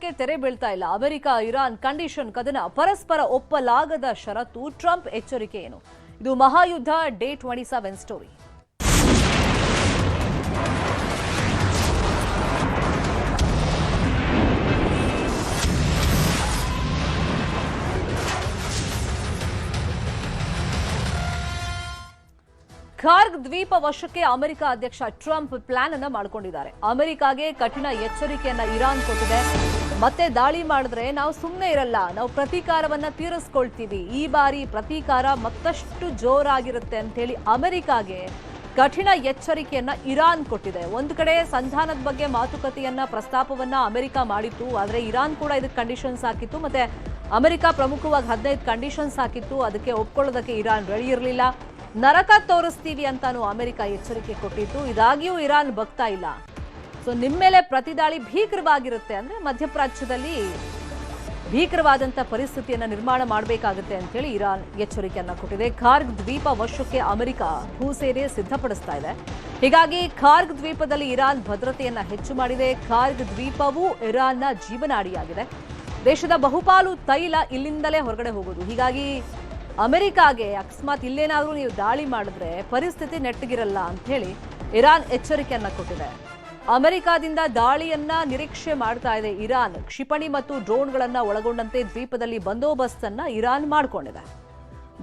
ಯುದ್ಧಕ್ಕೆ ತೆರೆ ಬೀಳ್ತಾ ಇಲ್ಲ. ಅಮೆರಿಕ ಇರಾನ್ ಕಂಡೀಷನ್ ಕದನ, ಪರಸ್ಪರ ಒಪ್ಪಲಾಗದ ಷರತ್ತು, ಟ್ರಂಪ್ ಎಚ್ಚರಿಕೆ ಏನು? ಇದು ಮಹಾಯುದ್ಧ ಡೇ 27 ಸ್ಟೋರಿ. ಖಾರ್ಗ್ ದ್ವೀಪ ವಶಕ್ಕೆ ಅಮೆರಿಕ ಅಧ್ಯಕ್ಷ ಟ್ರಂಪ್ ಪ್ಲಾನ್ ಅನ್ನ ಮಾಡಿಕೊಂಡಿದ್ದಾರೆ. ಅಮೆರಿಕಾಗೆ ಕಠಿಣ ಎಚ್ಚರಿಕೆಯನ್ನ ಇರಾನ್ ಕೊಟ್ಟಿದೆ. ಮತ್ತೆ ದಾಳಿ ಮಾಡಿದ್ರೆ ನಾವು ಸುಮ್ಮನೆ ಇರಲ್ಲ, ನಾವು ಪ್ರತೀಕಾರವನ್ನ ತೀರಿಸ್ಕೊಳ್ತೀವಿ. ಈ ಬಾರಿ ಪ್ರತೀಕಾರ ಮತ್ತಷ್ಟು ಜೋರಾಗಿರುತ್ತೆ ಅಂತ ಹೇಳಿ ಅಮೆರಿಕಾಗೆ ಕಠಿಣ ಎಚ್ಚರಿಕೆಯನ್ನ ಇರಾನ್ ಕೊಟ್ಟಿದೆ. ಒಂದು ಕಡೆ ಸಂಧಾನದ ಬಗ್ಗೆ ಮಾತುಕತೆಯನ್ನ ಪ್ರಸ್ತಾಪವನ್ನ ಅಮೆರಿಕ ಮಾಡಿತ್ತು, ಆದ್ರೆ ಇರಾನ್ ಕೂಡ ಇದಕ್ಕೆ ಕಂಡೀಷನ್ಸ್ ಹಾಕಿತ್ತು. ಮತ್ತೆ ಅಮೆರಿಕ ಪ್ರಮುಖವಾಗಿ 15 ಕಂಡೀಷನ್ಸ್ ಹಾಕಿತ್ತು. ಅದಕ್ಕೆ ಒಪ್ಕೊಳ್ಳೋದಕ್ಕೆ ಇರಾನ್ ರೆಡಿ ಇರಲಿಲ್ಲ. ನರಕ ತೋರಿಸ್ತೀವಿ ಅಂತಾನು ಅಮೆರಿಕ ಎಚ್ಚರಿಕೆ ಕೊಟ್ಟಿತ್ತು. ಇದಾಗಿಯೂ ಇರಾನ್ ಬಗ್ತಾ ಇಲ್ಲ. ಸೊ ನಿಮ್ಮ ಮೇಲೆ ಪ್ರತಿದಾಳಿ ಭೀಕರವಾಗಿರುತ್ತೆ, ಅಂದ್ರೆ ಮಧ್ಯಪ್ರಾಚ್ಯದಲ್ಲಿ ಭೀಕರವಾದಂತ ಪರಿಸ್ಥಿತಿಯನ್ನ ನಿರ್ಮಾಣ ಮಾಡಬೇಕಾಗುತ್ತೆ ಅಂತ ಹೇಳಿ ಇರಾನ್ ಎಚ್ಚರಿಕೆಯನ್ನ ಕೊಟ್ಟಿದೆ. ಖಾರ್ಗ್ ದ್ವೀಪ ವಶಕ್ಕೆ ಅಮೆರಿಕ ಭೂಸೇನೆ ಸಿದ್ಧಪಡಿಸ್ತಾ ಇದೆ. ಹೀಗಾಗಿ ಖಾರ್ಗ್ ದ್ವೀಪದಲ್ಲಿ ಇರಾನ್ ಭದ್ರತೆಯನ್ನ ಹೆಚ್ಚು ಮಾಡಿದೆ. ಖಾರ್ಗ್ ದ್ವೀಪವು ಇರಾನ್ನ ಜೀವನಾಡಿಯಾಗಿದೆ. ದೇಶದ ಬಹುಪಾಲು ತೈಲ ಇಲ್ಲಿಂದಲೇ ಹೊರಗಡೆ ಹೋಗೋದು. ಹೀಗಾಗಿ ಅಮೆರಿಕಾಗೆ ಅಕಸ್ಮಾತ್ ಇಲ್ಲೇನಾದ್ರೂ ನೀವು ದಾಳಿ ಮಾಡಿದ್ರೆ ಪರಿಸ್ಥಿತಿ ನೆಟ್ಟಗಿರಲ್ಲ ಅಂತ ಹೇಳಿ ಇರಾನ್ ಎಚ್ಚರಿಕೆಯನ್ನ ಕೊಟ್ಟಿದೆ. ಅಮೆರಿಕಾದಿಂದ ದಾಳಿಯನ್ನ ನಿರೀಕ್ಷೆ ಮಾಡ್ತಾ ಇದೆ ಇರಾನ್. ಕ್ಷಿಪಣಿ ಮತ್ತು ಡ್ರೋನ್ಗಳನ್ನ ಒಳಗೊಂಡಂತೆ ದ್ವೀಪದಲ್ಲಿ ಬಂದೋಬಸ್ತ್ ಅನ್ನ ಇರಾನ್ ಮಾಡಿಕೊಂಡಿದೆ.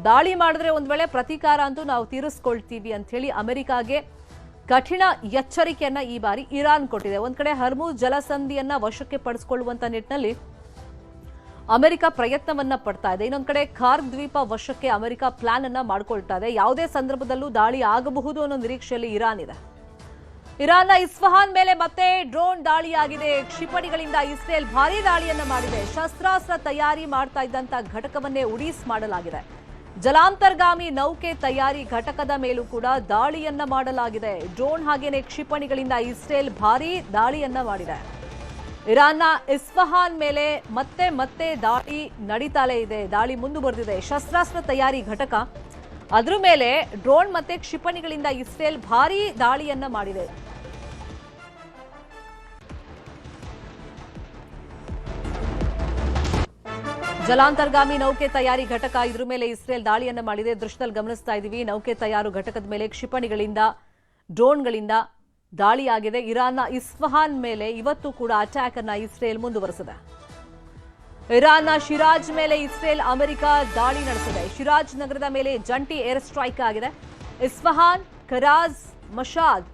ದಾಳಿ ಮಾಡಿದ್ರೆ ಒಂದ್ ವೇಳೆ ಪ್ರತೀಕಾರ ಅಂತೂ ನಾವು ತೀರಿಸ್ಕೊಳ್ತೀವಿ ಅಂತ ಹೇಳಿ ಅಮೆರಿಕಾಗೆ ಕಠಿಣ ಎಚ್ಚರಿಕೆಯನ್ನ ಈ ಬಾರಿ ಇರಾನ್ ಕೊಟ್ಟಿದೆ. ಒಂದ್ ಕಡೆ ಹರ್ಮುಜ್ ಜಲಸಂಧಿಯನ್ನ ವಶಕ್ಕೆ ಪಡಿಸಿಕೊಳ್ಳುವಂತ ನಿಟ್ಟಿನಲ್ಲಿ ಅಮೆರಿಕ ಪ್ರಯತ್ನವನ್ನ ಪಡ್ತಾ ಇದೆ. ಇನ್ನೊಂದ್ ಕಡೆ ಖಾರ್ಗ್ ದ್ವೀಪ ವಶಕ್ಕೆ ಅಮೆರಿಕ ಪ್ಲಾನ್ ಅನ್ನ ಮಾಡ್ಕೊಳ್ತಾ ಇದೆ. ಯಾವುದೇ ಸಂದರ್ಭದಲ್ಲೂ ದಾಳಿ ಆಗಬಹುದು ಅನ್ನೋ ನಿರೀಕ್ಷೆಯಲ್ಲಿ ಇರಾನ್ ಇದೆ. ಇರಾನ್ನ ಇಸ್ಫಹಾನ್ ಮೇಲೆ ಮತ್ತೆ ಡ್ರೋನ್ ದಾಳಿಯಾಗಿದೆ. ಕ್ಷಿಪಣಿಗಳಿಂದ ಇಸ್ರೇಲ್ ಭಾರೀ ದಾಳಿಯನ್ನ ಮಾಡಿದೆ. ಶಸ್ತ್ರಾಸ್ತ್ರ ತಯಾರಿ ಮಾಡ್ತಾ ಇದ್ದಂತ ಘಟಕವನ್ನೇ ಉಡೀಸ್ ಮಾಡಲಾಗಿದೆ. ಜಲಾಂತರ್ಗಾಮಿ ನೌಕೆ ತಯಾರಿ ಘಟಕದ ಮೇಲೂ ಕೂಡ ದಾಳಿಯನ್ನ ಮಾಡಲಾಗಿದೆ. ಡ್ರೋನ್ ಹಾಗೇನೆ ಕ್ಷಿಪಣಿಗಳಿಂದ ಇಸ್ರೇಲ್ ಭಾರೀ ದಾಳಿಯನ್ನ ಮಾಡಿದೆ. ಇರಾನ್ನ ಇಸ್ಫಹಾನ್ ಮೇಲೆ ಮತ್ತೆ ದಾಳಿ ನಡೀತಾಲೇ ಇದೆ. ದಾಳಿ ಮುಂದುವರೆದಿದೆ. ಶಸ್ತ್ರಾಸ್ತ್ರ ತಯಾರಿ ಘಟಕ, ಅದ್ರ ಮೇಲೆ ಡ್ರೋನ್ ಮತ್ತೆ ಕ್ಷಿಪಣಿಗಳಿಂದ ಇಸ್ರೇಲ್ ಭಾರೀ ದಾಳಿಯನ್ನ ಮಾಡಿದೆ. ಜಲಾಂತರ್ಗಾಮಿ ನೌಕೆ ತಯಾರಿ ಘಟಕ, ಇದ್ರ ಮೇಲೆ ಇಸ್ರೇಲ್ ದಾಳಿಯನ್ನ ಮಾಡಿದೆ. ದೃಶ್ಯದಲ್ಲಿ ಗಮನಿಸ್ತಾ ಇದೀವಿ. ನೌಕೆ ತಯಾರು ಘಟಕದ ಮೇಲೆ ಕ್ಷಿಪಣಿಗಳಿಂದ ಡ್ರೋನ್ಗಳಿಂದ ದಾಳಿಯಾಗಿದೆ. ಇರಾನ್ನ ಇಸ್ಫಹಾನ್ ಮೇಲೆ ಇವತ್ತು ಕೂಡ ಅಟ್ಯಾಕ್ ಅನ್ನ ಇಸ್ರೇಲ್ ಮುಂದುವರೆಸಿದೆ. ಇರಾನ್ನ ಶಿರಾಜ್ ಮೇಲೆ ಇಸ್ರೇಲ್ ಅಮೆರಿಕ ದಾಳಿ ನಡೆಸಿದೆ. ಶಿರಾಜ್ ನಗರದ ಮೇಲೆ ಜಂಟಿ ಏರ್ ಸ್ಟ್ರೈಕ್ ಆಗಿದೆ. ಇಸ್ಫಹಾನ್, ಕರಾಜ್, ಮಶಾದ್,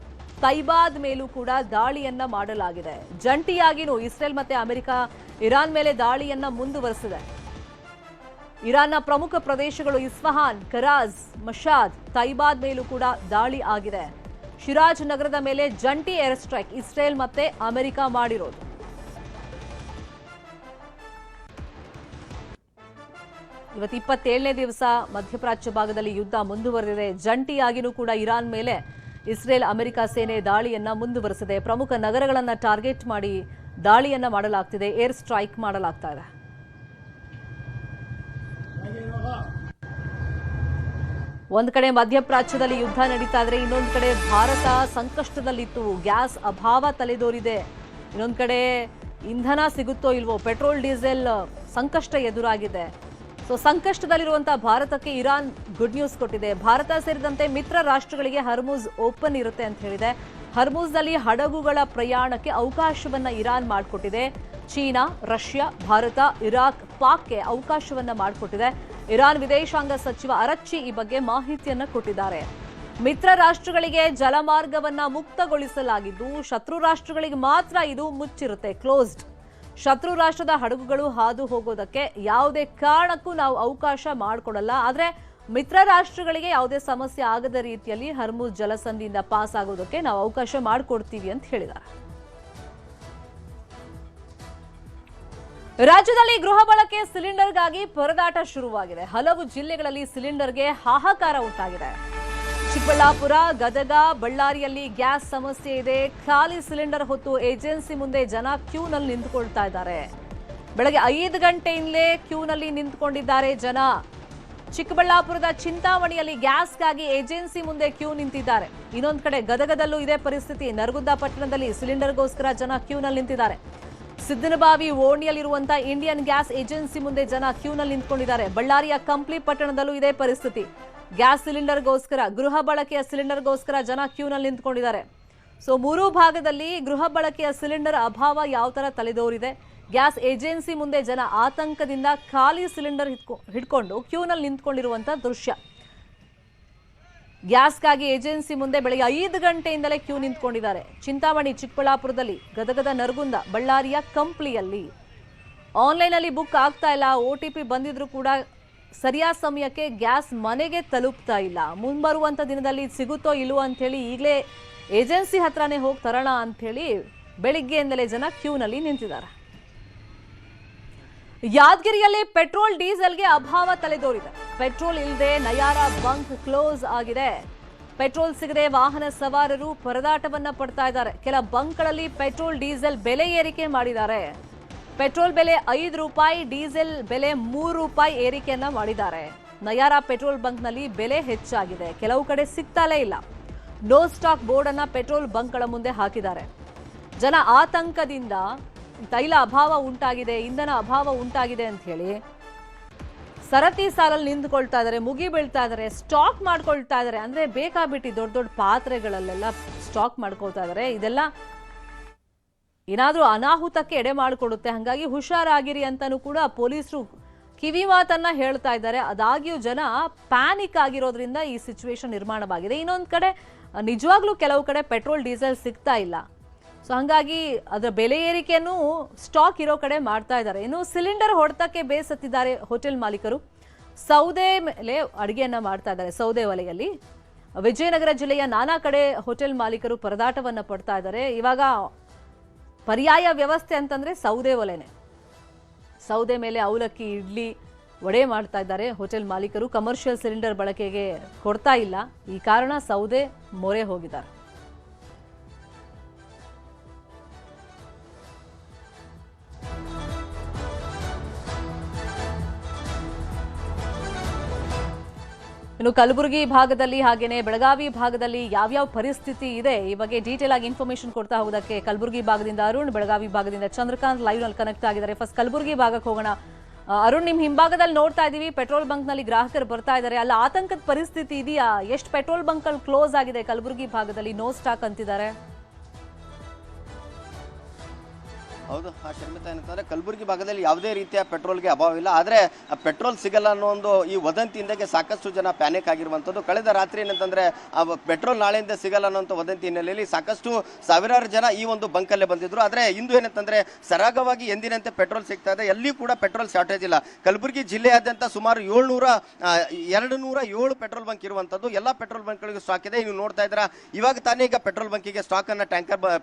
ತೈಬಾದ್ ಮೇಲೂ ಕೂಡ ದಾಳಿಯನ್ನ ಮಾಡಲಾಗಿದೆ. ಜಂಟಿಯಾಗಿನೂ ಇಸ್ರೇಲ್ ಮತ್ತೆ ಅಮೆರಿಕ ಇರಾನ್ ಮೇಲೆ ದಾಳಿಯನ್ನ ಮುಂದುವರೆಸಿದೆ. ಇರಾನ್ನ ಪ್ರಮುಖ ಪ್ರದೇಶಗಳು ಇಸ್ಫಹಾನ್, ಕರಾಜ್, ಮಶಾದ್, ತೈಬಾದ್ ಮೇಲೂ ಕೂಡ ದಾಳಿ ಆಗಿದೆ. ಶಿರಾಜ್ ನಗರದ ಮೇಲೆ ಜಂಟಿ ಏರ್ ಸ್ಟ್ರೈಕ್ ಇಸ್ರೇಲ್ ಮತ್ತೆ ಅಮೆರಿಕ ಮಾಡಿರೋದು. ಇವತ್ತು 27ನೇ ದಿವಸ ಮಧ್ಯಪ್ರಾಚ್ಯ ಭಾಗದಲ್ಲಿ ಯುದ್ಧ ಮುಂದುವರೆದಿದೆ. ಜಂಟಿಯಾಗಿನೂ ಕೂಡ ಇರಾನ್ ಮೇಲೆ ಇಸ್ರೇಲ್ ಅಮೆರಿಕ ಸೇನೆ ದಾಳಿಯನ್ನ ಮುಂದುವರೆಸಿದೆ. ಪ್ರಮುಖ ನಗರಗಳನ್ನ ಟಾರ್ಗೆಟ್ ಮಾಡಿ ದಾಳಿಯನ್ನ ಮಾಡಲಾಗ್ತಿದೆ. ಏರ್ ಸ್ಟ್ರೈಕ್ ಮಾಡಲಾಗ್ತಾ ಇದೆ. ಒಂದ್ ಕಡೆ ಮಧ್ಯಪ್ರಾಚ್ಯದಲ್ಲಿ ಯುದ್ಧ ನಡೀತಾ ಇದ್ರೆ, ಇನ್ನೊಂದು ಕಡೆ ಭಾರತ ಸಂಕಷ್ಟದಲ್ಲಿತ್ತು. ಗ್ಯಾಸ್ ಅಭಾವ ತಲೆದೋರಿದೆ. ಇನ್ನೊಂದು ಕಡೆ ಇಂಧನ ಸಿಗುತ್ತೋ ಇಲ್ವೋ, ಪೆಟ್ರೋಲ್ ಡೀಸೆಲ್ ಸಂಕಷ್ಟ ಎದುರಾಗಿದೆ. ಸೊ ಸಂಕಷ್ಟದಲ್ಲಿರುವಂತಹ ಭಾರತಕ್ಕೆ ಇರಾನ್ ಗುಡ್ ನ್ಯೂಸ್ ಕೊಟ್ಟಿದೆ. ಭಾರತ ಸೇರಿದಂತೆ ಮಿತ್ರ ರಾಷ್ಟ್ರಗಳಿಗೆ ಹರ್ಮುಜ್ ಓಪನ್ ಇರುತ್ತೆ ಅಂತ ಹೇಳಿದೆ. ಹರ್ಮುಜ್ನಲ್ಲಿ ಹಡಗುಗಳ ಪ್ರಯಾಣಕ್ಕೆ ಅವಕಾಶವನ್ನ ಇರಾನ್ ಮಾಡಿಕೊಟ್ಟಿದೆ. ಚೀನಾ, ರಷ್ಯಾ, ಭಾರತ, ಇರಾಕ್, ಪಾಕ್ಗೆ ಅವಕಾಶವನ್ನ ಮಾಡಿಕೊಟ್ಟಿದೆ. ಇರಾನ್ ವಿದೇಶಾಂಗ ಸಚಿವ ಅರಚ್ಚಿ ಈ ಬಗ್ಗೆ ಮಾಹಿತಿಯನ್ನ ಕೊಟ್ಟಿದ್ದಾರೆ. ಮಿತ್ರ ರಾಷ್ಟ್ರಗಳಿಗೆ ಜಲಮಾರ್ಗವನ್ನ ಮುಕ್ತಗೊಳಿಸಲಾಗಿದ್ದು, ಶತ್ರು ರಾಷ್ಟ್ರಗಳಿಗೆ ಮಾತ್ರ ಇದು ಮುಚ್ಚಿರುತ್ತೆ, ಕ್ಲೋಸ್ಡ್. ಶತ್ರು ರಾಷ್ಟ್ರದ ಹಡಗುಗಳು ಹಾದು ಹೋಗೋದಕ್ಕೆ ಯಾವುದೇ ಕಾರಣಕ್ಕೂ ನಾವು ಅವಕಾಶ ಮಾಡಿಕೊಡಲ್ಲ. ಆದ್ರೆ ಮಿತ್ರ ರಾಷ್ಟ್ರಗಳಿಗೆ ಯಾವುದೇ ಸಮಸ್ಯೆ ಆಗದ ರೀತಿಯಲ್ಲಿ ಹರ್ಮುಜ್ ಜಲಸಂಧಿಯಿಂದ ಪಾಸ್ ಆಗೋದಕ್ಕೆ ನಾವು ಅವಕಾಶ ಮಾಡಿಕೊಡ್ತೀವಿ ಅಂತ ಹೇಳಿದ್ದಾರೆ. ರಾಜ್ಯದಲ್ಲಿ ಗೃಹ ಬಳಕೆ ಸಿಲಿಂಡರ್ಗಾಗಿ ಪರದಾಟ ಶುರುವಾಗಿದೆ. ಹಲವು ಜಿಲ್ಲೆಗಳಲ್ಲಿ ಸಿಲಿಂಡರ್ಗೆ ಹಾಹಾಕಾರ ಉಂಟಾಗಿದೆ. ಚಿಕ್ಕಬಳ್ಳಾಪುರ, ಗದಗ, ಬಳ್ಳಾರಿಯಲ್ಲಿ ಗ್ಯಾಸ್ ಸಮಸ್ಯೆ ಇದೆ. ಖಾಲಿ ಸಿಲಿಂಡರ್ ಹೊತ್ತು ಏಜೆನ್ಸಿ ಮುಂದೆ ಜನ ಕ್ಯೂನಲ್ಲಿ ನಿಂತುಕೊಳ್ತಾ ಇದ್ದಾರೆ. ಬೆಳಗ್ಗೆ 5 ಗಂಟೆಯಿಂದಲೇ ಕ್ಯೂನಲ್ಲಿ ನಿಂತುಕೊಂಡಿದ್ದಾರೆ ಜನ. ಚಿಕ್ಕಬಳ್ಳಾಪುರದ ಚಿಂತಾಮಣಿಯಲ್ಲಿ ಗ್ಯಾಸ್ಗಾಗಿ ಏಜೆನ್ಸಿ ಮುಂದೆ ಕ್ಯೂ ನಿಂತಿದ್ದಾರೆ. ಇನ್ನೊಂದು ಕಡೆ ಗದಗದಲ್ಲೂ ಇದೇ ಪರಿಸ್ಥಿತಿ. ನರಗುಂದ ಪಟ್ಟಣದಲ್ಲಿ ಸಿಲಿಂಡರ್ಗೋಸ್ಕರ ಜನ ಕ್ಯೂನಲ್ಲಿ ನಿಂತಿದ್ದಾರೆ. ಸಿದ್ದನಬಾವಿ ಓಣಿಯಲ್ಲಿರುವಂತಹ ಇಂಡಿಯನ್ ಗ್ಯಾಸ್ ಏಜೆನ್ಸಿ ಮುಂದೆ ಜನ ಕ್ಯೂನಲ್ಲಿ ನಿಂತ್ಕೊಂಡಿದ್ದಾರೆ. ಬಳ್ಳಾರಿಯ ಕಂಪ್ಲಿ ಪಟ್ಟಣದಲ್ಲೂ ಇದೇ ಪರಿಸ್ಥಿತಿ. ಗ್ಯಾಸ್ ಸಿಲಿಂಡರ್ಗೋಸ್ಕರ, ಗೃಹ ಬಳಕೆಯ ಸಿಲಿಂಡರ್ಗೋಸ್ಕರ ಜನ ಕ್ಯೂನಲ್ಲಿ ನಿಂತ್ಕೊಂಡಿದ್ದಾರೆ. ಸೊ ಮೂರೂ ಭಾಗದಲ್ಲಿ ಗೃಹ ಬಳಕೆಯ ಸಿಲಿಂಡರ್ ಅಭಾವ ಯಾವ ತರ ತಲೆದೋರಿದೆ. ಗ್ಯಾಸ್ ಏಜೆನ್ಸಿ ಮುಂದೆ ಜನ ಆತಂಕದಿಂದ ಖಾಲಿ ಸಿಲಿಂಡರ್ ಹಿಡ್ಕೊಂಡು ಕ್ಯೂನಲ್ಲಿ ನಿಂತ್ಕೊಂಡಿರುವಂತಹ ದೃಶ್ಯ. ಗ್ಯಾಸ್ಗಾಗಿ ಏಜೆನ್ಸಿ ಮುಂದೆ ಬೆಳಗ್ಗೆ 5 ಗಂಟೆಯಿಂದಲೇ ಕ್ಯೂ ನಿಂತ್ಕೊಂಡಿದ್ದಾರೆ. ಚಿಂತಾಮಣಿ, ಚಿಕ್ಕಬಳ್ಳಾಪುರದಲ್ಲಿ, ಗದಗದ ನರಗುಂದ, ಬಳ್ಳಾರಿಯ ಕಂಪ್ಲಿಯಲ್ಲಿ ಆನ್ಲೈನಲ್ಲಿ ಬುಕ್ ಆಗ್ತಾ ಇಲ್ಲ. OTP ಬಂದಿದ್ರು ಕೂಡ ಸರಿಯಾದ ಸಮಯಕ್ಕೆ ಗ್ಯಾಸ್ ಮನೆಗೆ ತಲುಪ್ತಾ ಇಲ್ಲ. ಮುಂಬರುವಂತ ದಿನದಲ್ಲಿ ಸಿಗುತ್ತೋ ಇಲ್ವೋ ಅಂಥೇಳಿ ಈಗಲೇ ಏಜೆನ್ಸಿ ಹತ್ರನೇ ಹೋಗಿ ತರೋಣ ಅಂಥೇಳಿ ಬೆಳಿಗ್ಗೆಯಿಂದಲೇ ಜನ ಕ್ಯೂನಲ್ಲಿ ನಿಂತಿದ್ದಾರೆ. ಯಾದಗಿರಿಯಲ್ಲಿ ಪೆಟ್ರೋಲ್ ಡೀಸೆಲ್ಗೆ ಅಭಾವ ತಲೆದೋರಿದೆ. ಪೆಟ್ರೋಲ್ ಇಲ್ಲದೆ ನಯಾರ ಬಂಕ್ ಕ್ಲೋಸ್ ಆಗಿದೆ. ಪೆಟ್ರೋಲ್ ಸಿಗದೆ ವಾಹನ ಸವಾರರು ಪರದಾಟವನ್ನ ಪಡ್ತಾ ಇದ್ದಾರೆ. ಕೆಲ ಬಂಕ್ಗಳಲ್ಲಿ ಪೆಟ್ರೋಲ್ ಡೀಸೆಲ್ ಬೆಲೆ ಏರಿಕೆ ಮಾಡಿದ್ದಾರೆ. ಪೆಟ್ರೋಲ್ ಬೆಲೆ 5 ರೂಪಾಯಿ, ಡೀಸೆಲ್ ಬೆಲೆ 3 ರೂಪಾಯಿ ಏರಿಕೆಯನ್ನ ಮಾಡಿದ್ದಾರೆ. ನಯಾರ ಪೆಟ್ರೋಲ್ ಬಂಕ್ನಲ್ಲಿ ಬೆಲೆ ಹೆಚ್ಚಾಗಿದೆ. ಕೆಲವು ಕಡೆ ಸಿಗ್ತಾಲೇ ಇಲ್ಲ. ನೋ ಸ್ಟಾಕ್ ಬೋರ್ಡ್ ಅನ್ನ ಪೆಟ್ರೋಲ್ ಬಂಕ್ಗಳ ಮುಂದೆ ಹಾಕಿದ್ದಾರೆ. ಜನ ಆತಂಕದಿಂದ ತೈಲ ಅಭಾವ ಉಂಟಾಗಿದೆ, ಇಂಧನ ಅಭಾವ ಉಂಟಾಗಿದೆ ಅಂತ ಹೇಳಿ ಸರತಿ ಸಾಲಲ್ಲಿ ನಿಂತ್ಕೊಳ್ತಾ ಇದ್ದಾರೆ, ಮುಗಿ ಬೀಳ್ತಾ ಇದ್ದಾರೆ, ಸ್ಟಾಕ್ ಮಾಡ್ಕೊಳ್ತಾ ಇದ್ದಾರೆ. ಅಂದ್ರೆ ಬೇಕಾಬಿಟ್ಟಿ ದೊಡ್ಡ ದೊಡ್ಡ ಪಾತ್ರೆಗಳಲ್ಲೆಲ್ಲ ಸ್ಟಾಕ್ ಮಾಡ್ಕೊಳ್ತಾ ಇದ್ದಾರೆ. ಇದೆಲ್ಲ ಏನಾದ್ರೂ ಅನಾಹುತಕ್ಕೆ ಎಡೆ ಮಾಡಿಕೊಡುತ್ತೆ. ಹಾಗಾಗಿ ಹುಷಾರಾಗಿರಿ ಅಂತಾನೂ ಕೂಡ ಪೊಲೀಸರು ಕಿವಿ ಮಾತನ್ನ ಹೇಳ್ತಾ ಇದ್ದಾರೆ. ಅದಾಗಿಯೂ ಜನ ಪ್ಯಾನಿಕ್ ಆಗಿರೋದ್ರಿಂದ ಈ ಸಿಚುವೇಶನ್ ನಿರ್ಮಾಣವಾಗಿದೆ. ಇನ್ನೊಂದು ಕಡೆ ನಿಜವಾಗ್ಲೂ ಕೆಲವು ಕಡೆ ಪೆಟ್ರೋಲ್ ಡೀಸೆಲ್ ಸಿಗ್ತಾ ಇಲ್ಲ. ಸೊ ಹಾಗಾಗಿ ಅದರ ಬೆಲೆ ಏರಿಕೆಯನ್ನು ಸ್ಟಾಕ್ ಇರೋ ಕಡೆ ಮಾಡ್ತಾ ಇದ್ದಾರೆ. ಇನ್ನು ಸಿಲಿಂಡರ್ ಹೊಡೆತಕ್ಕೆ ಬೇಸತ್ತಿದ್ದಾರೆ ಹೋಟೆಲ್ ಮಾಲೀಕರು. ಸೌದೆ ಮೇಲೆ ಅಡುಗೆಯನ್ನ ಮಾಡ್ತಾ ಇದ್ದಾರೆ. ಸೌದೆ ಒಲೆಯಲ್ಲಿ ವಿಜಯನಗರ ಜಿಲ್ಲೆಯ ನಾನಾ ಕಡೆ ಹೋಟೆಲ್ ಮಾಲೀಕರು ಪರದಾಟವನ್ನ ಪಡ್ತಾ ಇದ್ದಾರೆ. ಇವಾಗ ಪರ್ಯಾಯ ವ್ಯವಸ್ಥೆ ಅಂತಂದ್ರೆ ಸೌದೆ ಒಲೆನೆ. ಸೌದೆ ಮೇಲೆ ಅವಲಕ್ಕಿ, ಇಡ್ಲಿ, ವಡೆ ಮಾಡ್ತಾ ಇದ್ದಾರೆ ಹೋಟೆಲ್ ಮಾಲೀಕರು. ಕಮರ್ಷಿಯಲ್ ಸಿಲಿಂಡರ್ ಬಳಕೆಗೆ ಕೊಡ್ತಾ ಇಲ್ಲ. ಈ ಕಾರಣ ಸೌದೆ ಮೊರೆ ಹೋಗಿದ್ದಾರೆ. ಇನ್ನು ಕಲಬುರಗಿ ಭಾಗದಲ್ಲಿ ಹಾಗೇನೆ ಬೆಳಗಾವಿ ಭಾಗದಲ್ಲಿ ಯಾವ್ಯಾವ ಪರಿಸ್ಥಿತಿ ಇದೆ ಈ ಬಗ್ಗೆ ಡೀಟೇಲ್ ಆಗಿ ಇನ್ಫಾರ್ಮೇಶನ್ ಕೊಡ್ತಾ ಹೋಗೋದಕ್ಕೆ ಕಲಬುರಗಿ ಭಾಗದಿಂದ ಅರುಣ್, ಬೆಳಗಾವಿ ಭಾಗದಿಂದ ಚಂದ್ರಕಾಂತ್ ಲೈವ್ ನಲ್ಲಿ ಕನೆಕ್ಟ್ ಆಗಿದ್ದಾರೆ. ಫಸ್ಟ್ ಕಲಬುರಗಿ ಭಾಗಕ್ಕೆ ಹೋಗೋಣ. ಅರುಣ್, ನಿಮ್ ಹಿಂಭಾಗದಲ್ಲಿ ನೋಡ್ತಾ ಇದೀವಿ ಪೆಟ್ರೋಲ್ ಬಂಕ್ ನಲ್ಲಿ ಗ್ರಾಹಕರು ಬರ್ತಾ ಇದ್ದಾರೆ. ಅಲ್ಲಿ ಆತಂಕದ ಪರಿಸ್ಥಿತಿ ಇದೆಯಾ? ಎಷ್ಟು ಪೆಟ್ರೋಲ್ ಬಂಕ್ ಅಲ್ಲಿ ಕ್ಲೋಸ್ ಆಗಿದೆ ಕಲಬುರಗಿ ಭಾಗದಲ್ಲಿ, ನೋ ಸ್ಟಾಕ್ ಅಂತಿದ್ದಾರೆ? ಹೌದು ಶರ್ಮಿತಾ, ಏನಂತಂದರೆ ಕಲಬುರಗಿ ಭಾಗದಲ್ಲಿ ಯಾವುದೇ ರೀತಿಯ ಪೆಟ್ರೋಲ್ಗೆ ಅಭಾವ ಇಲ್ಲ. ಆದರೆ ಪೆಟ್ರೋಲ್ ಸಿಗಲ್ಲ ಅನ್ನೋ ಒಂದು ಈ ವದಂತಿಯಿಂದಾಗಿ ಸಾಕಷ್ಟು ಜನ ಪ್ಯಾನಿಕ್ ಆಗಿರುವಂಥದ್ದು. ಕಳೆದ ರಾತ್ರಿ ಏನಂತಂದರೆ ಪೆಟ್ರೋಲ್ ನಾಳೆಯಿಂದ ಸಿಗಲ್ಲ ಅನ್ನೋಂಥ ವದಂತಿ ಹಿನ್ನೆಲೆಯಲ್ಲಿ ಸಾಕಷ್ಟು ಸಾವಿರಾರು ಜನ ಈ ಒಂದು ಬಂಕಲ್ಲೇ ಬಂದಿದ್ರು. ಆದರೆ ಇಂದು ಏನಂತಂದರೆ ಸರಾಗವಾಗಿ ಎಂದಿನಂತೆ ಪೆಟ್ರೋಲ್ ಸಿಗ್ತಾ ಇದೆ. ಎಲ್ಲಿ ಕೂಡ ಪೆಟ್ರೋಲ್ ಶಾರ್ಟೇಜ್ ಇಲ್ಲ. ಕಲಬುರಗಿ ಜಿಲ್ಲೆಯಾದ್ಯಂತ ಸುಮಾರು 207 ಪೆಟ್ರೋಲ್ ಬಂಕ್ ಇರುವಂಥದ್ದು. ಎಲ್ಲ ಪೆಟ್ರೋಲ್ ಬಂಕ್ಗಳಿಗೂ ಸ್ಟಾಕ್ ಇದೆ. ನೀವು ನೋಡ್ತಾ ಇದ್ದೀರಾ, ಇವಾಗ ತಾನೇ ಈಗ ಪೆಟ್ರೋಲ್ ಬಂಕಿಗೆ ಸ್ಟಾಕನ್ನು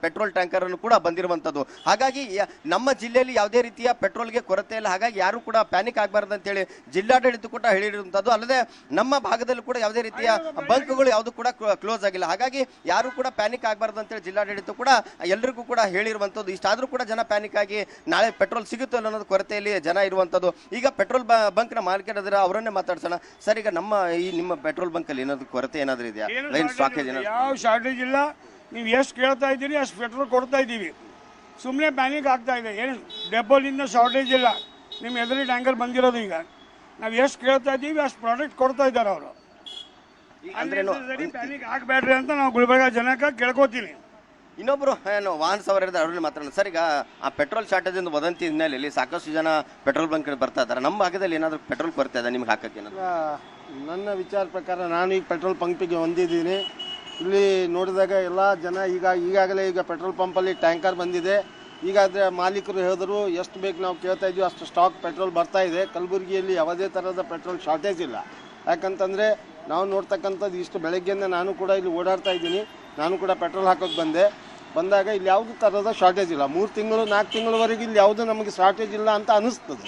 ಪೆಟ್ರೋಲ್ ಟ್ಯಾಂಕರ್ ಅನ್ನು ಕೂಡ ಬಂದಿರುವಂಥದ್ದು. ಹಾಗಾಗಿ ನಮ್ಮ ಜಿಲ್ಲೆಯಲ್ಲಿ ಯಾವುದೇ ರೀತಿಯ ಪೆಟ್ರೋಲ್ಗೆ ಕೊರತೆ ಇಲ್ಲ. ಹಾಗಾಗಿ ಯಾರು ಕೂಡ ಪ್ಯಾನಿಕ್ ಆಗಬಾರ್ದು ಅಂತೇಳಿ ಜಿಲ್ಲಾಡಳಿತ ಕೂಡ ಹೇಳಿರುವಂಥದ್ದು. ಅಲ್ಲದೆ ನಮ್ಮ ಭಾಗದಲ್ಲಿ ಕೂಡ ಯಾವುದೇ ರೀತಿಯ ಬಂಕ್ಗಳು ಯಾವುದು ಕೂಡ ಕ್ಲೋಸ್ ಆಗಿಲ್ಲ. ಹಾಗಾಗಿ ಯಾರು ಕೂಡ ಪ್ಯಾನಿಕ್ ಆಗಬಾರ್ದು ಅಂತೇಳಿ ಜಿಲ್ಲಾಡಳಿತ ಕೂಡ ಎಲ್ಲರಿಗೂ ಕೂಡ ಹೇಳಿರುವಂಥದ್ದು. ಇಷ್ಟಾದರೂ ಕೂಡ ಜನ ಪ್ಯಾನಿಕ್ ಆಗಿ ನಾಳೆ ಪೆಟ್ರೋಲ್ ಸಿಗುತ್ತೋ ಅನ್ನೋದು ಕೊರತೆಯಲ್ಲಿ ಜನ ಇರುವಂಥದ್ದು. ಈಗ ಪೆಟ್ರೋಲ್ ಬಂಕ್ನ ಮಾಲೀಕರಾದ್ರೆ ಅವರನ್ನೇ ಮಾತಾಡ್ಸೋಣ. ಸರ್, ಈಗ ನಿಮ್ಮ ಪೆಟ್ರೋಲ್ ಬಂಕಲ್ಲಿ ಏನಾದ್ರು ಕೊರತೆ ಏನಾದರೂ ಇದೆಯಾ? ಲೈನ್ ಸ್ಟಾಕೇಜ್ ಯಾವ ಶಾರ್ಟೇಜ್ ಇಲ್ಲ. ನೀವು ಎಷ್ಟು ಕೇಳ್ತಾ ಇದ್ದೀರಿ ಅಷ್ಟು ಪೆಟ್ರೋಲ್ ಕೊಡ್ತಾ ಇದ್ದೀವಿ. ಸುಮ್ಮನೆ ಪ್ಯಾನಿಕ್ ಆಗ್ತಾ ಇದೆ. ಏನು ಡೆಪೋಲಿಂದ ಶಾರ್ಟೇಜ್ ಇಲ್ಲ. ನಿಮ್ಮ ಎದುರು ಟ್ಯಾಂಕರ್ ಬಂದಿರೋದು. ಈಗ ನಾವು ಎಷ್ಟು ಕೇಳ್ತಾ ಇದ್ದೀವಿ ಅಷ್ಟು ಪ್ರಾಡಕ್ಟ್ ಕೊಡ್ತಾ ಇದ್ದಾರೆ ಅವರು. ಪ್ಯಾನಿಕ್ ಆಗಬೇಡ್ರಿ ಅಂತ ನಾವು ಗುಲ್ಬರ್ಗ ಜನಕ್ಕೆ ಕೇಳ್ಕೊತೀನಿ. ಇನ್ನೊಬ್ರು ವಾಹನ ಸವಾರ ಅವ್ರನ್ನ ಮಾತಾಡೋಣ. ಸರ್, ಈಗ ಆ ಪೆಟ್ರೋಲ್ ಶಾರ್ಟೇಜ್ ಎಂದು ವದಂತಿ ಹಿನ್ನೆಲೆಯಲ್ಲಿ ಸಾಕಷ್ಟು ಜನ ಪೆಟ್ರೋಲ್ ಬಂಕ್ ಬರ್ತಾ ಇದ್ದಾರೆ. ನಮ್ಮ ಭಾಗದಲ್ಲಿ ಏನಾದರೂ ಪೆಟ್ರೋಲ್ ಕೊರತೆ ಇದೆ ನಿಮ್ಗೆ ಹಾಕಕ್ಕೆ? ನನ್ನ ವಿಚಾರ ಪ್ರಕಾರ ನಾನು ಈಗ ಪೆಟ್ರೋಲ್ ಪಂಪಿಗೆ ಹೊಂದಿದ್ದೀನಿ. ಇಲ್ಲಿ ನೋಡಿದಾಗ ಎಲ್ಲ ಜನ ಈಗಾಗಲೇ ಪೆಟ್ರೋಲ್ ಪಂಪಲ್ಲಿ ಟ್ಯಾಂಕರ್ ಬಂದಿದೆ. ಈಗಾದರೆ ಮಾಲೀಕರು ಹೇಳಿದ್ರು ಎಷ್ಟು ಬೇಕು ನಾವು ಕೇಳ್ತಾ ಇದ್ವಿ ಅಷ್ಟು ಸ್ಟಾಕ್ ಪೆಟ್ರೋಲ್ ಬರ್ತಾ ಇದೆ. ಕಲಬುರಗಿಯಲ್ಲಿ ಯಾವುದೇ ಥರದ ಪೆಟ್ರೋಲ್ ಶಾರ್ಟೇಜ್ ಇಲ್ಲ. ಯಾಕಂತಂದರೆ ನಾವು ನೋಡ್ತಕ್ಕಂಥದ್ದು ಇಷ್ಟು ಬೆಳಗ್ಗೆಯಿಂದ ನಾನು ಕೂಡ ಇಲ್ಲಿ ಓಡಾಡ್ತಾ ಇದ್ದೀನಿ. ನಾನು ಕೂಡ ಪೆಟ್ರೋಲ್ ಹಾಕೋಕ್ಕೆ ಬಂದಾಗ ಇಲ್ಲಿ ಯಾವುದೇ ಥರದ ಶಾರ್ಟೇಜ್ ಇಲ್ಲ. 3 ತಿಂಗಳು 4 ತಿಂಗಳವರೆಗೆ ಇಲ್ಲಿ ಯಾವುದು ನಮಗೆ ಶಾರ್ಟೇಜ್ ಇಲ್ಲ ಅಂತ ಅನಿಸ್ತದೆ.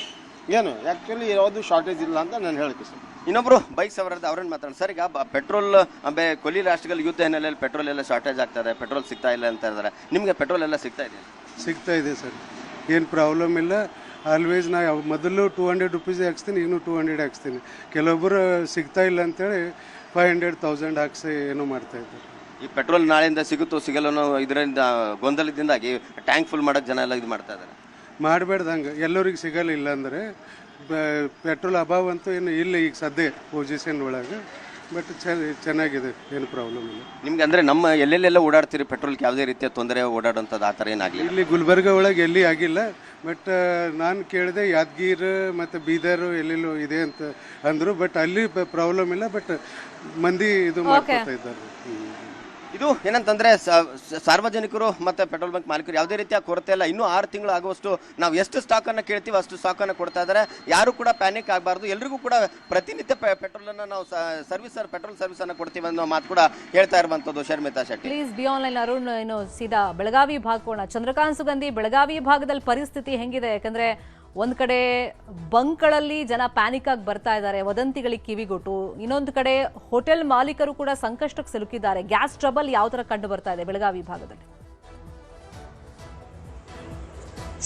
ಏನು ಆ್ಯಕ್ಚುಲಿ ಯಾವುದು ಶಾರ್ಟೇಜ್ ಇಲ್ಲ ಅಂತ ನಾನು ಹೇಳಕ್ಕೆ ಸರ್. ಇನ್ನೊಬ್ರು ಬೈಕ್ ಸವಾರದ ಅವ್ರನ್ನ ಮಾತಾಡೋಣ. ಸರ್, ಈಗ ಪೆಟ್ರೋಲ್ ಕೊಲ್ಲಿ ರಾಷ್ಟ್ರಗಳ ಯುದ್ಧ ಹಿನ್ನೆಲೆಯಲ್ಲಿ ಪೆಟ್ರೋಲ್ ಎಲ್ಲ ಶಾರ್ಟೇಜ್ ಆಗ್ತಾ ಇದೆ, ಪೆಟ್ರೋಲ್ ಸಿಗ್ತಾ ಇಲ್ಲ ಅಂತ ಇದ್ದಾರೆ. ನಿಮಗೆ ಪೆಟ್ರೋಲ್ ಎಲ್ಲ ಸಿಗ್ತಾ ಇದೆ? ಸಿಗ್ತಾ ಇದೆ ಸರ್, ಏನು ಪ್ರಾಬ್ಲಮ್ ಇಲ್ಲ. ಆಲ್ವೇಸ್ ನಾ ಮೊದಲು 200 ರುಪೀಸ್ ಹಾಕ್ಸ್ತೀನಿ, ಇನ್ನೂ 200 ಹಾಕ್ಸ್ತೀನಿ. ಕೆಲವೊಬ್ಬರು ಸಿಗ್ತಾ ಇಲ್ಲ ಅಂತೇಳಿ 500, 1000 ಹಾಕ್ಸಿ ಏನೋ ಮಾಡ್ತಾ ಇದ್ದಾರೆ. ಈ ಪೆಟ್ರೋಲ್ ನಾಳೆಯಿಂದ ಸಿಗುತ್ತೋ ಸಿಗಲ್ಲ ಅನ್ನೋ ಇದರಿಂದ ಗೊಂದಲದಿಂದಾಗಿ ಟ್ಯಾಂಕ್ ಫುಲ್ ಮಾಡೋಕ್ಕೆ ಜನ ಎಲ್ಲ ಇದು ಮಾಡ್ತಾ ಇದ್ದಾರೆ. ಮಾಡಬೇಡ್ದಂಗೆ ಎಲ್ಲರಿಗೆ ಸಿಗಲ್ಲ ಇಲ್ಲಾಂದರೆ ಪೆಟ್ರೋಲ್ ಅಭಾವ ಅಂತೂ ಏನು ಇಲ್ಲ ಈಗ ಸದ್ಯ ಪೊಸಿಷನ್ ಒಳಗೆ. ಬಟ್ ಚೆನ್ನಾಗಿದೆ, ಏನು ಪ್ರಾಬ್ಲಮ್ ಇಲ್ಲ. ನಿಮ್ಗೆ ಅಂದರೆ ನಮ್ಮ ಎಲ್ಲೆಲ್ಲೆಲ್ಲ ಓಡಾಡ್ತೀರಿ ಪೆಟ್ರೋಲ್ಗೆ ಯಾವುದೇ ರೀತಿಯ ತೊಂದರೆ ಓಡಾಡೋಂಥದ್ದು ಆ ಥರ ಏನಾಗಲಿಲ್ಲ? ಇಲ್ಲಿ ಗುಲ್ಬರ್ಗ ಒಳಗೆ ಎಲ್ಲಿ ಆಗಿಲ್ಲ. ಬಟ್ ನಾನು ಕೇಳಿದೆ ಯಾದಗಿರಿ ಮತ್ತು ಬೀದರ್ ಎಲ್ಲೆಲ್ಲೋ ಇದೆ ಅಂತ ಅಂದರು. ಬಟ್ ಅಲ್ಲಿ ಪ್ರಾಬ್ಲಮ್ ಇಲ್ಲ. ಬಟ್ ಮಂದಿ ಇದು ಮಾಡ್ಕೊತಾ ಇದ್ದಾರೆ. ಇದು ಏನಂತಂದ್ರೆ ಸಾರ್ವಜನಿಕರು ಮತ್ತೆ ಪೆಟ್ರೋಲ್ ಬಂಕ್ ಮಾಲೀಕರು ಯಾವುದೇ ರೀತಿಯ ಕೊರತೆ ಇಲ್ಲ. ಇನ್ನೂ 6 ತಿಂಗಳು ಆಗುವಷ್ಟು ನಾವು ಎಷ್ಟು ಸ್ಟಾಕ್ ಅನ್ನು ಕೇಳ್ತೀವಿ ಅಷ್ಟು ಸ್ಟಾಕ್ ಅನ್ನು ಕೊಡ್ತಾ ಇದ್ದಾರೆ. ಯಾರು ಕೂಡ ಪ್ಯಾನಿಕ್ ಆಗಬಾರ್ದು. ಎಲ್ರಿಗೂ ಕೂಡ ಪ್ರತಿನಿತ್ಯ ಪೆಟ್ರೋಲ್ ಅನ್ನು ನಾವು ಪೆಟ್ರೋಲ್ ಸರ್ವಿಸ್ ಅನ್ನು ಕೊಡ್ತೀವಿ ಅನ್ನೋ ಮಾತು ಕೂಡ ಹೇಳ್ತಾ ಇರುವಂತದ್ದು Sharmita Shetty. Please be online Arun, ಇನ್ನು ಸೀದಾ ಬೆಳಗಾವಿ ಭಾಗಕ್ಕೆ ಚಂದ್ರಕಾಂತ್ ಸುಗಂಧಿ, ಬೆಳಗಾವಿ ಭಾಗದಲ್ಲಿ ಪರಿಸ್ಥಿತಿ ಹೆಂಗಿದೆ? ಯಾಕಂದ್ರೆ ಒಂದ್ ಕಡೆ ಬಂಕ್ಗಳಲ್ಲಿ ಜನ ಪ್ಯಾನಿಕ್ ಆಗಿ ಬರ್ತಾ ಇದ್ದಾರೆ, ವದಂತಿಗಳಿಗೆ ಕಿವಿಗೊಟ್ಟು. ಇನ್ನೊಂದು ಕಡೆ ಹೋಟೆಲ್ ಮಾಲೀಕರು ಕೂಡ ಸಂಕಷ್ಟಕ್ಕೆ ಸಿಲುಕಿದ್ದಾರೆ. ಗ್ಯಾಸ್ ಟ್ರಬಲ್ ಯಾವ ತರ ಕಂಡು ಬರ್ತಾ ಇದೆ ಬೆಳಗಾವಿ ಭಾಗದಲ್ಲಿ?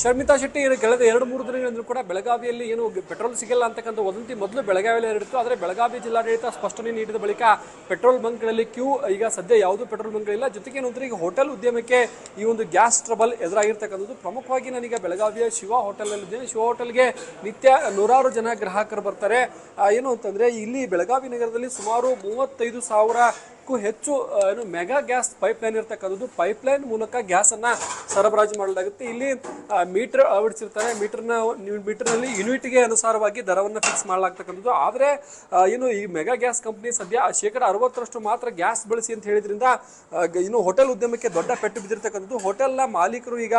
ಶರ್ಮಿತಾ ಶೆಟ್ಟಿ, ಕಳೆದ 2-3 ದಿನಗಳಿಂದ ಕೂಡ ಬೆಳಗಾವಿಯಲ್ಲಿ ಏನು ಪೆಟ್ರೋಲ್ ಸಿಗಲ್ಲ ಅಂತಕ್ಕಂಥ ವದಂತಿ ಮೊದಲು ಬೆಳಗಾವಿಯಲ್ಲಿ ಹರಡಿತ್ತು. ಆದರೆ ಬೆಳಗಾವಿ ಜಿಲ್ಲಾಡಳಿತ ಸ್ಪಷ್ಟನೆ ನೀಡಿದ ಬಳಿಕ ಪೆಟ್ರೋಲ್ ಬಂಕ್ಗಳಲ್ಲಿ ಕ್ಯೂ ಈಗ ಸದ್ಯ ಯಾವುದೂ ಪೆಟ್ರೋಲ್ ಬಂಕ್ಗಳಿಲ್ಲ. ಜೊತೆಗೆ ಏನಂದ್ರೆ ಈಗ ಹೋಟೆಲ್ ಉದ್ಯಮಕ್ಕೆ ಈ ಒಂದು ಗ್ಯಾಸ್ ಟ್ರಬಲ್ ಎದುರಾಗಿರ್ತಕ್ಕಂಥದ್ದು. ಪ್ರಮುಖವಾಗಿ ನಾನೀಗ ಬೆಳಗಾವಿಯ ಶಿವ ಹೋಟೆಲ್ನಲ್ಲಿದ್ದೇನೆ. ಶಿವ ಹೋಟೆಲ್ಗೆ ನಿತ್ಯ ನೂರಾರು ಜನ ಗ್ರಾಹಕರು ಬರ್ತಾರೆ. ಏನು ಅಂತಂದ್ರೆ ಇಲ್ಲಿ ಬೆಳಗಾವಿ ನಗರದಲ್ಲಿ ಸುಮಾರು 35,000ಕ್ಕೂ ಹೆಚ್ಚು ಏನು ಮೆಗಾ ಗ್ಯಾಸ್ ಪೈಪ್ಲೈನ್ ಇರ್ತಕ್ಕಂಥದ್ದು. ಪೈಪ್ಲೈನ್ ಮೂಲಕ ಗ್ಯಾಸ್ ಅನ್ನ ಸರಬರಾಜು ಮಾಡಲಾಗುತ್ತೆ. ಇಲ್ಲಿ ಮೀಟರ್ ಅಳವಡಿಸಿರ್ತಾರೆ. ಮೀಟರ್ನಲ್ಲಿ ಯೂನಿಟ್ಗೆ ಅನುಸಾರವಾಗಿ ದರವನ್ನು ಫಿಕ್ಸ್ ಮಾಡಲಾಗ್ತಕ್ಕಂಥದ್ದು. ಆದರೆ ಏನು ಈ ಮೆಗಾ ಗ್ಯಾಸ್ ಕಂಪನಿ ಸದ್ಯ 60% ಮಾತ್ರ ಗ್ಯಾಸ್ ಬಳಸಿ ಅಂತ ಹೇಳಿದ್ರಿಂದ ಇನ್ನು ಹೋಟೆಲ್ ಉದ್ಯಮಕ್ಕೆ ದೊಡ್ಡ ಪೆಟ್ಟು ಬಿದ್ದಿರ್ತಕ್ಕಂಥದ್ದು. ಹೋಟೆಲ್ನ ಮಾಲೀಕರು ಈಗ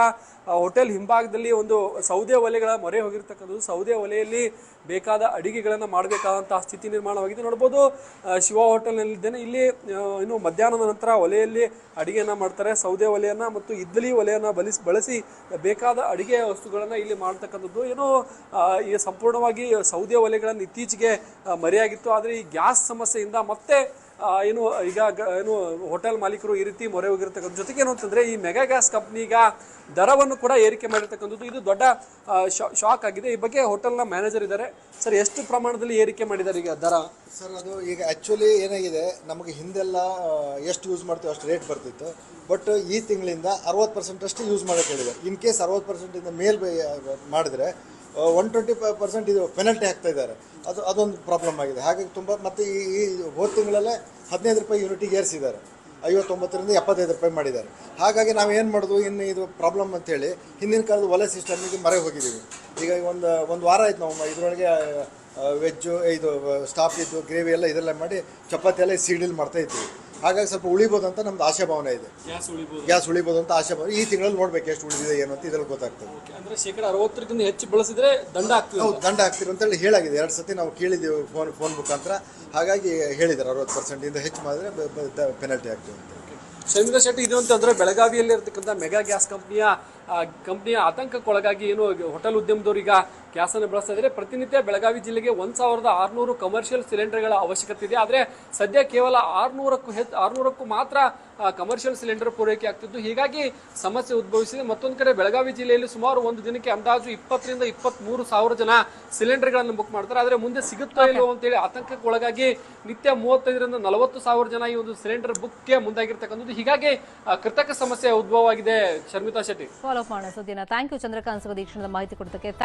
ಹೋಟೆಲ್ ಹಿಂಭಾಗದಲ್ಲಿ ಒಂದು ಸೌದೆ ಒಲೆಗಳ ಮೊರೆ ಹೋಗಿರ್ತಕ್ಕಂಥದ್ದು. ಸೌದೆ ಒಲೆಯಲ್ಲಿ ಬೇಕಾದ ಅಡಿಗೆಗಳನ್ನು ಮಾಡಬೇಕಾದಂತಹ ಸ್ಥಿತಿ ನಿರ್ಮಾಣವಾಗಿದೆ. ನೋಡ್ಬೋದು, ಶಿವ ಹೋಟೆಲ್ನಲ್ಲಿದ್ದೇನೆ. ಇಲ್ಲಿ ಇನ್ನು ಮಧ್ಯಾಹ್ನದ ನಂತರ ಒಲೆಯಲ್ಲಿ ಅಡಿಗೆಯನ್ನು ಮಾಡ್ತಾರೆ. ಸೌದೆ ಒಲೆಯನ್ನು ಮತ್ತು ಇದ್ದಲಿ ಒಲೆಯನ್ನು ಬಳಸಿ ಬೇಕಾದ ಅಡಿಗೆ ವಸ್ತುಗಳನ್ನು ಇಲ್ಲಿ ಮಾಡ್ತಕ್ಕಂಥದ್ದು. ಏನೋ ಈ ಸಂಪೂರ್ಣವಾಗಿ ಸೌದೆ ಒಲೆಗಳನ್ನು ಇತ್ತೀಚೆಗೆ ಮರೆಯಾಗಿತ್ತು. ಆದರೆ ಈ ಗ್ಯಾಸ್ ಸಮಸ್ಯೆಯಿಂದ ಮತ್ತೆ ಏನು ಈಗ ಏನು ಹೋಟೆಲ್ ಮಾಲೀಕರು ಈ ರೀತಿ ಮೊರೆ ಹೋಗಿರ್ತಕ್ಕಂಥ. ಜೊತೆಗೆ ಏನು ಅಂತಂದ್ರೆ ಈ ಮೆಗಾ ಗ್ಯಾಸ್ ಕಂಪ್ನಿ ಈಗ ದರವನ್ನು ಕೂಡ ಏರಿಕೆ ಮಾಡಿರ್ತಕ್ಕಂಥದ್ದು. ಇದು ದೊಡ್ಡ ಶಾಕ್ ಆಗಿದೆ. ಈ ಬಗ್ಗೆ ಹೋಟೆಲ್ನ ಮ್ಯಾನೇಜರ್ ಇದ್ದಾರೆ. ಸರ್, ಎಷ್ಟು ಪ್ರಮಾಣದಲ್ಲಿ ಏರಿಕೆ ಮಾಡಿದ್ದಾರೆ ಈಗ ದರ? ಸರ್, ಅದು ಈಗ ಆ್ಯಕ್ಚುಲಿ ಏನಾಗಿದೆ, ನಮಗೆ ಹಿಂದೆಲ್ಲ ಎಷ್ಟು ಯೂಸ್ ಮಾಡ್ತೀವಿ ಅಷ್ಟು ರೇಟ್ ಬರ್ತಿತ್ತು. ಬಟ್ ಈ ತಿಂಗಳಿಂದ 60% ಅಷ್ಟು ಯೂಸ್ ಮಾಡೋಕ್ಕೆ ಹೇಳಿದ್ದಾರೆ. ಇನ್ ಕೇಸ್ 60% ಮೇಲ್ ಮಾಡಿದರೆ 120% ಇದು ಪೆನಲ್ಟಿ ಹಾಕ್ತಾ ಇದ್ದಾರೆ. ಅದೊಂದು ಪ್ರಾಬ್ಲಮ್ ಆಗಿದೆ. ಹಾಗಾಗಿ ತುಂಬ ಮತ್ತು ಈ ಹೋದ ತಿಂಗಳಲ್ಲೇ 15 ರೂಪಾಯಿ ಯೂನಿಟಿಗೆ ಏರಿಸಿದ್ದಾರೆ. 59ರಿಂದ 75 ರೂಪಾಯಿ ಮಾಡಿದ್ದಾರೆ. ಹಾಗಾಗಿ ನಾವು ಏನು ಮಾಡೋದು, ಇನ್ನು ಇದು ಪ್ರಾಬ್ಲಮ್ ಅಂತೇಳಿ ಹಿಂದಿನ ಕಾಲದ ಒಲೆ ಸಿಸ್ಟಮಿಗೆ ಮರೆ ಹೋಗಿದ್ದೀವಿ. ಈಗ ಒಂದು ವಾರ ಆಯ್ತು ನಾವು ಇದರೊಳಗೆ ವೆಜ್ಜು ಇದು ಸ್ಟಾಪ್ ಇದ್ದು ಗ್ರೇವಿ ಎಲ್ಲ ಇದೆಲ್ಲ ಮಾಡಿ ಚಪಾತಿ ಎಲ್ಲ ಸೀಡಿಲ್ ಮಾಡ್ತಾ ಇದ್ದೀವಿ. ಹಾಗಾಗಿ ಸ್ವಲ್ಪ ಉಳಿಬೋದು ಅಂತ ನಮ್ದು ಆಶಾಭಾವನೆ ಇದೆ. ಗ್ಯಾಸ್ ಉಳಿಬೋದು ಅಂತ ಆಶಾಭಾವನೆ. ಈ ತಿಂಗಳಲ್ಲಿ ನೋಡ್ಬೇಕು ಎಷ್ಟು ಉಳಿದಿದೆ ಏನು ಅಂತ ಇದ್ರಲ್ಲಿ ಗೊತ್ತಾಗ್ತದೆ. ಅಂದ್ರೆ 60%ಕ್ಕಿಂತ ಹೆಚ್ಚು ಬಳಸಿದ್ರೆ ದಂಡ ಆಗ್ತದೆ. ಹೌದು, ದಂಡ ಆಗ್ತಿರೋ ಅಂತೇಳಿ ಹೇಳಾಗಿದೆ. 2 ಸತಿ ನಾವು ಕೇಳಿದ್ದೀವಿ ಫೋನ್ ಮುಖಾಂತರ. ಹಾಗಾಗಿ ಹೇಳಿದ್ದಾರೆ 60%ಇಂದ ಹೆಚ್ಚು ಮಾಡಿದ್ರೆ ಪೆನಲ್ಟಿ ಆಗ್ತದೆ ಅಂತ. ಶರ್ಮಿತಾ ಶೆಟ್ಟಿ, ಇದು ಅಂತಂದ್ರೆ ಬೆಳಗಾವಿಯಲ್ಲಿ ಇರತಕ್ಕಂಥ ಮೆಗಾ ಗ್ಯಾಸ್ ಕಂಪ್ನಿಯ ಆತಂಕಕ್ಕೊಳಗಾಗಿ ಏನು ಹೋಟೆಲ್ ಉದ್ಯಮದವರು ಈಗ ಗ್ಯಾಸನ್ನು ಬಳಸ್ತಾ ಇದ್ದಾರೆ. ಪ್ರತಿನಿತ್ಯ ಬೆಳಗಾವಿ ಜಿಲ್ಲೆಗೆ 1,600 ಕಮರ್ಷಿಯಲ್ ಸಿಲಿಂಡರ್ಗಳ ಅವಶ್ಯಕತೆ ಇದೆ. ಆದರೆ ಸದ್ಯ ಕೇವಲ 600ಕ್ಕೂ ಮಾತ್ರ ಕಮರ್ಷಿಯಲ್ ಸಿಲಿಂಡರ್ ಪೂರೈಕೆ ಆಗ್ತಿದ್ದು. ಹೀಗಾಗಿ ಸಮಸ್ಯೆ ಉದ್ಭವಿಸಿದೆ. ಮತ್ತೊಂದು ಕಡೆ ಬೆಳಗಾವಿ ಜಿಲ್ಲೆಯಲ್ಲಿ ಸುಮಾರು ಒಂದು ದಿನಕ್ಕೆ ಅಂದಾಜು 20ರಿಂದ 23,000 ಜನ ಸಿಲಿಂಡರ್ಗಳನ್ನು ಬುಕ್ ಮಾಡ್ತಾರೆ. ಆದರೆ ಮುಂದೆ ಸಿಗುತ್ತಾ ಇಲ್ಲೋ ಅಂತೇಳಿ ಆತಂಕಕ್ಕೊಳಗಾಗಿ ನಿತ್ಯ 35ರಿಂದ 40,000 ಜನ ಈ ಒಂದು ಸಿಲಿಂಡರ್ ಬುಕ್ಗೆ ಮುಂದಾಗಿರ್ತಕ್ಕಂಥದ್ದು. ಹೀಗಾಗಿ ಕೃತಕ ಸಮಸ್ಯೆ ಉದ್ಭವವಾಗಿದೆ. ಶರ್ಮಿತಾ ಶೆಟ್ಟಿ, ಫಾಲೋ ಅಪ್ ಮಾಡೋಣ ಸುದ್ದಿನ. ಥ್ಯಾಂಕ್ ಯು ಚಂದ್ರಕಾಂತ್ ಸುಗಂಧಿ, ಮಾಹಿತಿ ಕೊಡೋದಕ್ಕೆ.